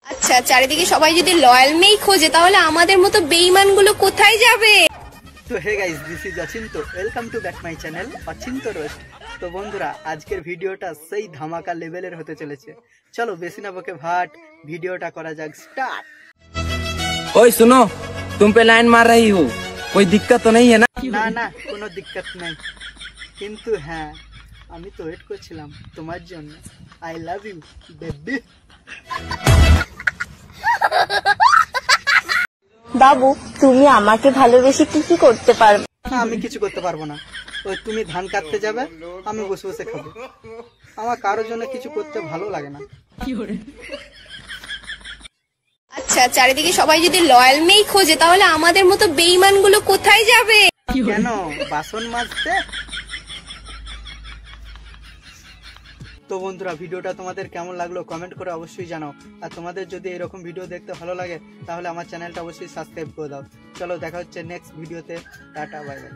আচ্ছা, চারিদিকে সবাই যদি লয়াল মেই খোঁজে তাহলে আমাদের মতো বেঈমানগুলো কোথায় যাবে? তো hey guys, this is Achinta, welcome to back my channel Achinta roast. তো বন্ধুরা, আজকের ভিডিওটা সেই ধামাকা লেভেলের হতে চলেছে। চলো বেশি না বকে ভাট, ভিডিওটা করা যাক স্টার্ট। ओए सुनो, तुम पे लाइन मार रही हूँ, कोई दिक्कत तो नहीं है ना? না না, কোনো দিক্কত নাই, কিন্তু হ্যাঁ, আমি তো ওয়েট করছিলাম তোমার জন্য। I love you baby. বাবু, তুমি আমাকে ভালোবেসে কি কি করতে পারবে? আমি কিছু করতে পারবো না। ওই তুমি ধান কাটতে যাবে, আমি বসে বসে খাবো। আমার কারোর জন্য কিছু করতে ভালো লাগে না। আচ্ছা, চারিদিকে সবাই যদি লয়াল মেই খোঁজে তাহলে আমাদের মতো বেঈমানগুলো কোথায় যাবে? কেন, বাসন মাজতে? তো বন্ধুরা, ভিডিওটা তোমাদের কেমন লাগলো কমেন্ট করে অবশ্যই জানাও। আর তোমাদের যদি এরকম ভিডিও দেখতে ভালো লাগে তাহলে আমার চ্যানেলটা অবশ্যই সাবস্ক্রাইব করে দাও। চলো দেখা হচ্ছে নেক্সট ভিডিওতে। Tata, bye bye.